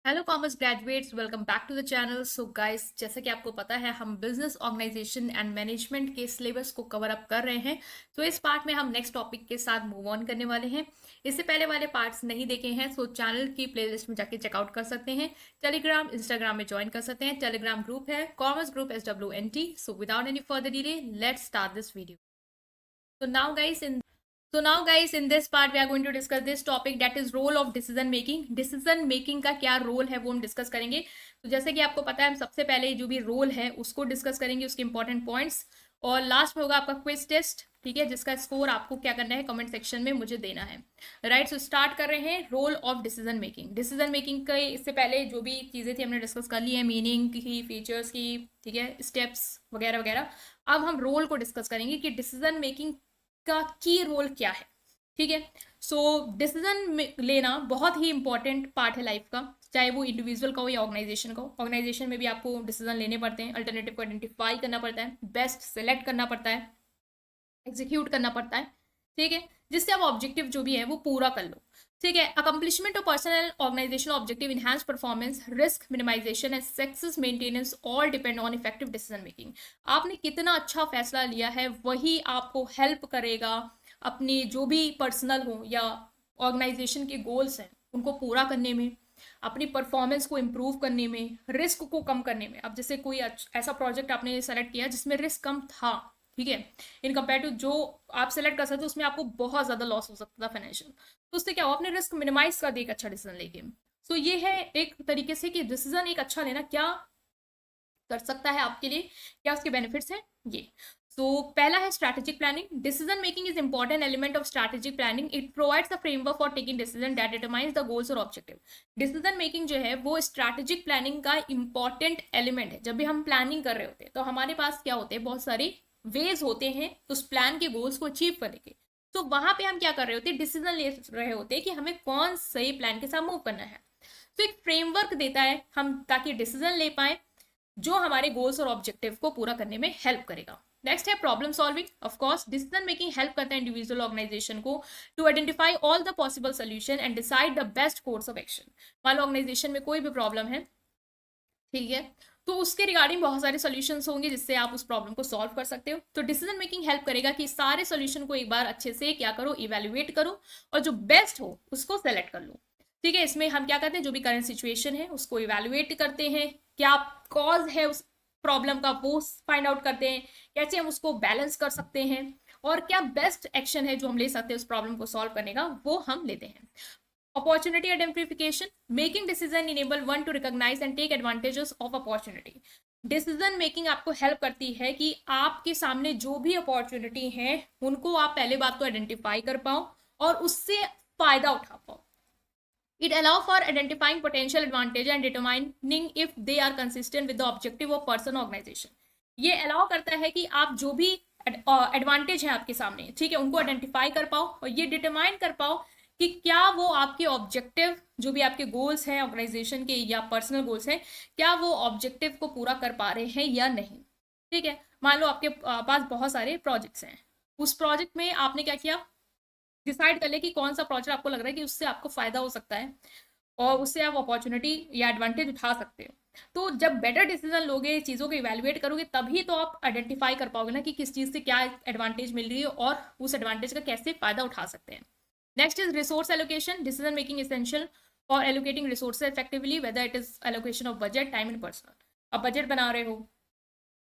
Hello commerce graduates, welcome back to the channel. So guys, जैसा कि आपको पता है हम बिजनेस ऑर्गेनाइजेशन एंड मैनेजमेंट के सिलेबस को कवर अप कर रहे हैं। तो इस पार्ट में हम नेक्स्ट टॉपिक के साथ मूव ऑन करने वाले हैं। इससे पहले वाले पार्ट्स नहीं देखे हैं सो चैनल की प्लेलिस्ट में जाके चेकआउट कर सकते हैं। टेलीग्राम इंस्टाग्राम में ज्वाइन कर सकते हैं। टेलीग्राम ग्रुप है commerce group SWNT। So without any further delay let's start this video. So now guys in in this part we are going to discuss this topic, that is role of decision making. Decision making का क्या role है वो हम discuss करेंगे। तो जैसे कि आपको पता है हम सबसे पहले जो भी रोल है उसको डिस्कस करेंगे, उसके इंपॉर्टेंट पॉइंट्स, और लास्ट में होगा आपका क्विज टेस्ट, ठीक है, जिसका स्कोर आपको क्या करना है कमेंट सेक्शन में मुझे देना है। राइट, सो स्टार्ट कर रहे हैं role of decision making. Decision making के इससे पहले जो भी चीज़ें थी हमने डिस्कस कर ली है, मीनिंग की, फीचर्स की, ठीक है, स्टेप्स वगैरह वगैरह। अब हम रोल को डिस्कस करेंगे कि डिसीजन मेकिंग का की रोल क्या है। ठीक है, सो डिसीजन लेना बहुत ही इंपॉर्टेंट पार्ट है लाइफ का, चाहे वो इंडिविजुअल का हो या ऑर्गेनाइजेशन का हो। ऑर्गेनाइजेशन में भी आपको डिसीजन लेने पड़ते हैं, अल्टरनेटिव को आइडेंटिफाई करना पड़ता है, बेस्ट सेलेक्ट करना पड़ता है, एग्जीक्यूट करना पड़ता है, ठीक है, जिससे आप ऑब्जेक्टिव जो भी है वो पूरा कर लो। ठीक है, accomplishment of personal organisation objective, enhance performance, risk minimisation and success maintenance all depend on effective decision making. आपने कितना अच्छा फैसला लिया है वही आपको हेल्प करेगा अपनी जो भी पर्सनल हो या ऑर्गेनाइजेशन के गोल्स हैं उनको पूरा करने में, अपनी परफॉर्मेंस को इम्प्रूव करने में, रिस्क को कम करने में। अब जैसे कोई ऐसा प्रोजेक्ट आपने सेलेक्ट किया जिसमें रिस्क कम था, ठीक है, इन कंपेयर टू जो आप सेलेक्ट कर सकते हो उसमें आपको बहुत ज्यादा लॉस हो सकता था फाइनेंशियल, तो उससे क्या हो, अपने रिस्क मिनिमाइज कर दे एक अच्छा डिसीजन लेके। सो ये है एक तरीके से कि डिसीजन एक अच्छा लेना क्या कर सकता है आपके लिए, क्या उसके बेनिफिट्स हैं ये। पहला है strategic planning. Decision making is important element of strategic planning. It provides the framework for taking decision that determines the goals और ऑब्जेक्टिव। डिसीजन मेकिंग जो है वो स्ट्रैटेजिक प्लानिंग का इंपॉर्टेंट एलिमेंट है। जब भी हम प्लानिंग कर रहे होते हैं तो हमारे पास क्या होते हैं, बहुत सारे वेज होते हैं उस प्लान के गोल्स को अचीव करने के। तो वहां पे हम क्या कर रहे होते हैं, डिसीजन ले रहे होते हैं कि हमें कौन सही प्लान के साथ मूव करना है। तो एक फ्रेमवर्क देता है हम ताकि डिसीजन ले पाए जो हमारे गोल्स और ऑब्जेक्टिव को पूरा करने में हेल्प करेगा। नेक्स्ट है problem solving. Of course decision making help करता है इंडिविजुअल ऑर्गेनाइजेशन को to identify all the possible solution and decide the best course of action. मान लो ऑर्गेनाइजेशन में कोई भी प्रॉब्लम है, ठीक है, तो उसके रिगार्डिंग बहुत सारे सोल्यूशंस होंगे जिससे आप उस प्रॉब्लम को सॉल्व कर सकते हो। तो डिसीजन मेकिंग हेल्प करेगा कि सारे सोल्यूशन को एक बार अच्छे से क्या करो, इवेल्युएट करो, और जो बेस्ट हो उसको सेलेक्ट कर लो। ठीक है, इसमें हम क्या करते हैं, जो भी करंट सिचुएशन है उसको इवेल्युएट करते हैं, क्या कॉज है उस प्रॉब्लम का वो फाइंड आउट करते हैं, कैसे हम उसको बैलेंस कर सकते हैं, और क्या बेस्ट एक्शन है जो हम ले सकते हैं उस प्रॉब्लम को सॉल्व करने का, वो हम लेते हैं। Opportunity identification. Making decision enable one to recognise and take advantages of opportunity. Decision making आपको हेल्प करती है कि आपके सामने जो भी अपॉर्चुनिटी है उनको आप पहले बात तो आइडेंटिफाई कर पाओ और उससे फायदा उठा पाओ। It allows for identifying potential advantage and determining if they are consistent with the objective of person organization. ये अलाउ करता है कि आप जो भी एडवांटेज है आपके सामने, ठीक है, उनको आइडेंटिफाई कर पाओ और ये डिटरमाइन कर पाओ कि क्या वो आपके ऑब्जेक्टिव, जो भी आपके गोल्स हैं ऑर्गेनाइजेशन के या पर्सनल गोल्स हैं, क्या वो ऑब्जेक्टिव को पूरा कर पा रहे हैं या नहीं। ठीक है, मान लो आपके पास बहुत सारे प्रोजेक्ट्स हैं, उस प्रोजेक्ट में आपने क्या किया, डिसाइड कर ले कि कौन सा प्रोजेक्ट आपको लग रहा है कि उससे आपको फायदा हो सकता है और उससे आप अपॉर्चुनिटी या एडवांटेज उठा सकते हो। तो जब बेटर डिसीजन लोगे, चीज़ों को इवेल्युएट करोगे, तभी तो आप आइडेंटिफाई कर पाओगे ना कि किस चीज़ से क्या एडवांटेज मिल रही है और उस एडवांटेज का कैसे फायदा उठा सकते हैं। Next is resource allocation. Decision making essential for allocating resource effectively, whether it is allocation of budget, time and personal. अब बजट बना रहे हो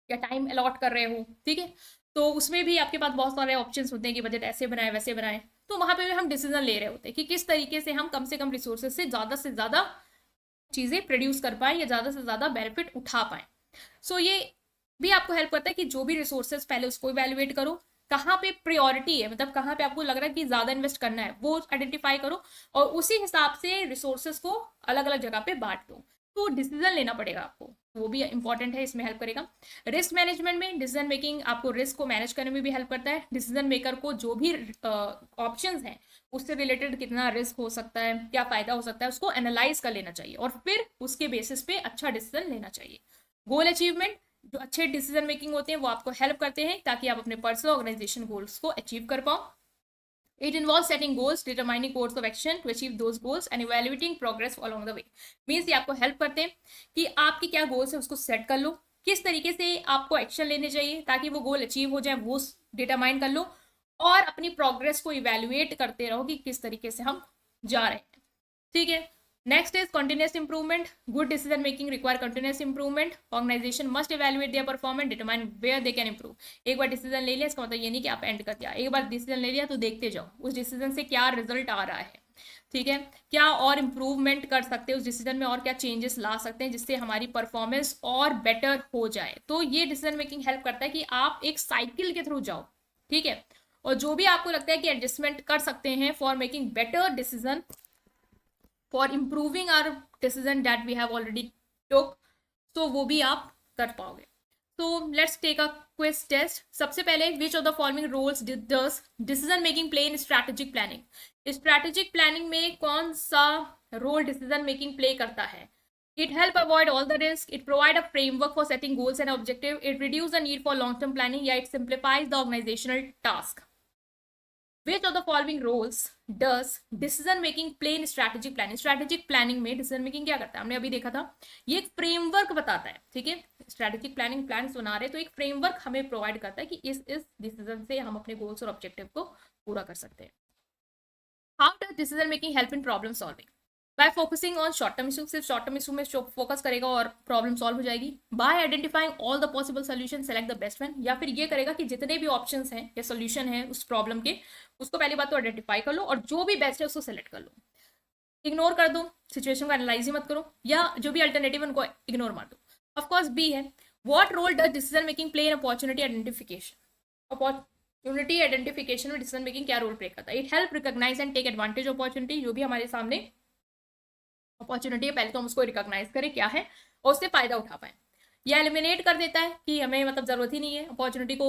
या टाइम अलॉट कर रहे हो, ठीक है, तो उसमें भी आपके पास बहुत सारे ऑप्शंस होते हैं कि बजट ऐसे बनाए वैसे बनाए। तो वहां पे भी हम डिसीजन ले रहे होते हैं कि किस तरीके से हम कम से कम रिसोर्सेज से ज्यादा चीजें प्रोड्यूस कर पाए या ज्यादा से ज्यादा बेनिफिट उठा पाए। ये भी आपको हेल्प करता है कि जो भी रिसोर्सेज पहले उसको इवेल्युएट करो, कहाँ पे प्रायोरिटी है, मतलब कहाँ पे आपको लग रहा है कि ज्यादा इन्वेस्ट करना है वो आइडेंटिफाई करो और उसी हिसाब से रिसोर्सेज को अलग अलग जगह पे बांट दो। तो डिसीजन लेना पड़ेगा आपको, वो भी इंपॉर्टेंट है, इसमें हेल्प करेगा। रिस्क मैनेजमेंट में डिसीजन मेकिंग आपको रिस्क को मैनेज करने में भी हेल्प करता है। डिसीजन मेकर को जो भी ऑप्शंस हैं उससे रिलेटेड कितना रिस्क हो सकता है, क्या फायदा हो सकता है, उसको एनालाइज कर लेना चाहिए और फिर उसके बेसिस पे अच्छा डिसीजन लेना चाहिए। गोल अचीवमेंट, जो अच्छे डिसीजन मेकिंग होते हैं वो आपको हेल्प करते हैं ताकि आप अपने पर्सनल ऑर्गेनाइजेशन गोल्स को अचीव कर पाओ। It involves setting goals, determining course of action to achieve those goals and evaluating progress along the way. Means ये आपको हेल्प करते हैं कि आपके क्या गोल्स है उसको सेट कर लो, किस तरीके से आपको एक्शन लेने चाहिए ताकि वो गोल अचीव हो जाए, वो डिटरमाइन कर लो और अपनी प्रोग्रेस को इवेल्युएट करते रहो कि किस तरीके से हम जा रहे हैं. ठीक है. Next is continuous improvement. Good decision making require continuous improvement. Organisation must evaluate their performance, determine where they can improve. एक बार डिसीजन ले लिया इसका मतलब ये नहीं कि आप एंड कर दिया. एक बार डिसीजन ले लिया तो देखते जाओ उस डिसीजन से क्या रिजल्ट आ रहा है. ठीक है. क्या और इम्प्रूवमेंट कर सकते हैं उस डिसीजन में और क्या चेंजेस ला सकते हैं जिससे हमारी परफॉर्मेंस और बेटर हो जाए. तो ये डिसीजन मेकिंग हेल्प करता है कि आप एक साइकिल के थ्रू जाओ. ठीक है. और जो भी आपको लगता है कि एडजस्टमेंट कर सकते हैं for making better decision, for improving our decision that we have already took, तो वो भी आप कर पाओगे. तो let's take a quiz test. सबसे पहले which of the following roles does decision making play in strategic planning. Strategic planning में कौन सा रोल डिसीजन मेकिंग प्ले करता है. It help avoid all the risk. It provide a framework for setting goals and objective. It reduce the need for long-term planning. Yeah, it simplifies the organizational task. Which of the following roles does decision making play in strategic planning? Strategic planning में decision making क्या करता है हमने अभी देखा था. ये एक फ्रेमवर्क बताता है. ठीक है. स्ट्रैटेजिक प्लानिंग प्लान्स बना रहे तो एक फ्रेमवर्क हमें प्रोवाइड करता है कि इस डिसीजन से हम अपने गोल्स और ऑब्जेक्टिव को पूरा कर सकते हैं. How does decision making help in problem solving. Bye focusing on short term issue. सिर्फ शॉर्ट टर्म इशू में फोकस करेगा और प्रॉब्लम सॉल्व हो जाएगी. Bye identifying all the possible solution select the best one. या फिर ये करेगा कि जितने भी ऑप्शंस हैं या सोल्यूशन है उस प्रॉब्लम के, उसको पहली बात तो आइडेंटिफाई कर लो और जो भी बेस्ट है उसको सेलेक्ट कर लो. इग्नोर कर दो, सिचुएशन को एनालाइज ही मत करो, या जो भी अल्टरनेटिव उनको इग्नोर मार दो. ऑफकोर्स बी है. What role does decision making play in opportunity identification. Opportunity identification में डिसीजन मेकिंग क्या रोल प्ले करता है. It help recognise and take advantage opportunity. जो भी हमारे सामने अपॉर्चुनिटी है पहले तो हम उसको रिकॉग्नाइज करें क्या है और उससे फायदा उठा पाए. या एलिमिनेट कर देता है कि हमें मतलब जरूरत ही नहीं है अपॉर्चुनिटी को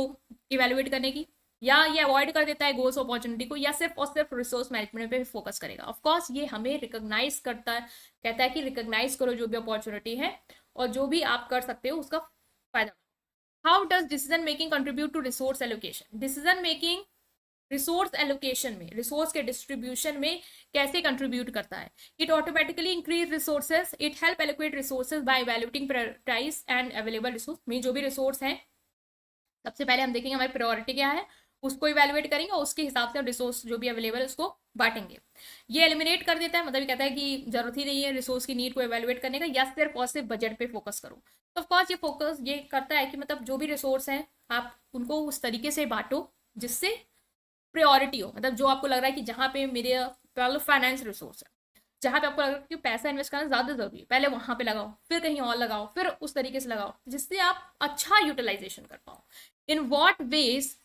इवेल्युएट करने की, या ये अवॉइड कर देता है गोल्स अपॉर्चुनिटी को, या सिर्फ और सिर्फ रिसोर्स मैनेजमेंट पे फोकस करेगा. ऑफकोर्स ये हमें रिकॉग्नाइज करता है, कहता है कि रिकॉग्नाइज करो जो भी अपॉर्चुनिटी है और जो भी आप कर सकते हो उसका फायदा. How does decision making contribute to resource allocation. Decision making resource allocation में, रिसोर्स के डिस्ट्रीब्यूशन में कैसे कंट्रीब्यूट करता है. It automatically increase resources. It help allocate resources by evaluating prioritise and available resource. में जो भी रिसोर्स हैं सबसे पहले हम देखेंगे हमारी प्रायोरिटी क्या है, उसको इवैल्यूएट करेंगे और उसके हिसाब से हम रिसोर्स जो भी अवेलेबल है उसको बांटेंगे. ये एलिमिनेट कर देता है, मतलब ये कहता है कि जरूरत ही नहीं है रिसोर्स की नीड को इवैल्यूएट करने का, या सिर्फ और सिर्फ बजट पे फोकस करो. तो ऑफकोर्स ये फोकस ये करता है कि मतलब जो भी रिसोर्स हैं आप उनको उस तरीके से बांटो जिससे प्रायोरिटी हो. मतलब जो आपको लग रहा है कि जहाँ पे मेरे फाइनेंस रिसोर्स है, जहाँ पे आपको लग रहा है कि पैसा इन्वेस्ट करना ज़्यादा जरूरी है, पहले वहाँ पे लगाओ, फिर कहीं और लगाओ, फिर उस तरीके से लगाओ जिससे आप अच्छा यूटिलाइजेशन कर पाओ. In what veg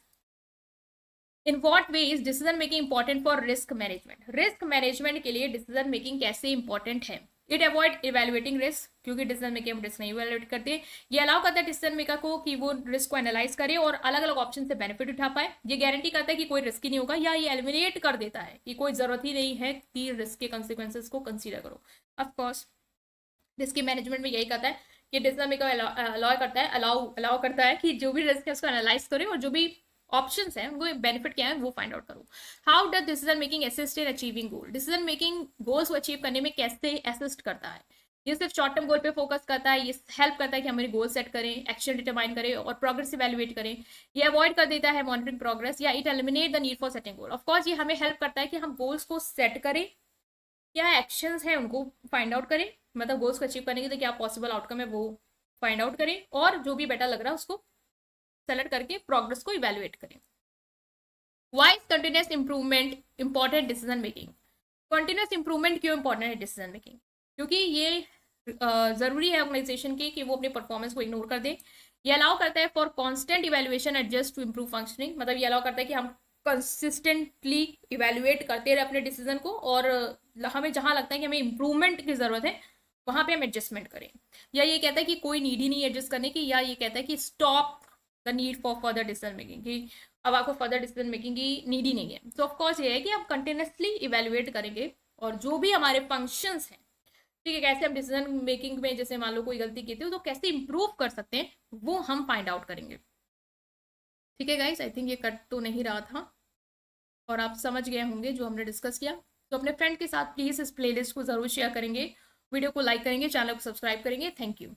decision making important for risk management. Risk management के लिए डिसीजन मेकिंग कैसे इंपॉर्टेंट है. इट अवॉइड इवेल्युएटिंग रिस्क, क्योंकि डिसीजन मेकिंग रिस्क नहीं इवेल्युएट करते. ये अलाउ करता है डिसीजन मेकर को कि वो रिस्क को एनालाइज करे और अलग अलग ऑप्शन से बेनिफिट उठा पाए. ये गारंटी करता है कि कोई रिस्क ही नहीं होगा, या ये एलिमिनेट कर देता है कि कोई जरूरत ही नहीं है कि रिस्क के कंसिक्वेंसेस को कंसीडर करो. ऑफकोर्स रिस्क मैनेजमेंट में यही करता है कि डिसीजन मेकर अलाउ करता है कि जो भी रिस्क है उसको एनालाइज करे और जो भी ऑप्शंस हैं उनको बेनिफिट क्या है वो फाइंड आउट करो. How does decision making assist in achieving goal. Decision making goals को अचीव करने में कैसे असिस्ट करता है. ये सिर्फ शॉर्ट टर्म गोल पे फोकस करता है, ये हेल्प करता है कि हमारे गोल सेट करें, एक्शन डिटरमाइन करें और प्रोग्रेस इवैल्यूएट करें. ये अवॉइड कर देता है मॉनिटरिंग प्रोग्रेस, या it eliminate the need for setting goal. Of course ये हमें हेल्प करता है कि हम गोल्स को सेट करें, क्या एक्शंस हैं उनको फाइंड आउट करें, मतलब गोल्स को अचीव करने के लिए क्या पॉसिबल आउटकम है वो फाइंड आउट करें और जो भी बेटर लग रहा है उसको सेलेक्ट करके प्रोग्रेस को इवैल्यूएट करें. Why is continuous improvement important decision making? Continuous improvement क्यों इंपॉर्टेंट है डिसीजन मेकिंग. क्योंकि ये जरूरी है ऑर्गेनाइजेशन की कि वो अपनी परफॉर्मेंस को इग्नोर कर दे. ये अलाउ करता है for constant evaluation adjust to improve functioning. मतलब ये अलाउ करता है कि हम कंसिस्टेंटली इवैल्यूएट करते रहे अपने डिसीजन को और हमें जहाँ लगता है कि हमें इंप्रूवमेंट की जरूरत है वहाँ पे हम एडजस्टमेंट करें. या ये कहता है कि कोई नीड ही नहीं है एडजस्ट करने की, या ये कहता है कि stop the need for further decision making, कि अब आपको फर्दर डिसीजन मेकिंग की नीड ही नहीं है. तो ऑफकोर्स ये है कि आप कंटिन्यूसली इवेल्युएट करेंगे और जो भी हमारे फंक्शंस हैं, ठीक है, कैसे हम डिसीजन मेकिंग में जैसे मान लो कोई गलती की थी तो कैसे इंप्रूव कर सकते हैं वो हम फाइंड आउट करेंगे. ठीक है गाइस, आई थिंक ये कट तो नहीं रहा था. और आप समझ गए होंगे जो हमने डिस्कस किया। तो अपने फ्रेंड के साथ प्लीज़ इस प्लेलिस्ट को ज़रूर शेयर करेंगे, वीडियो को लाइक करेंगे, चैनल को सब्सक्राइब करेंगे। Thank you.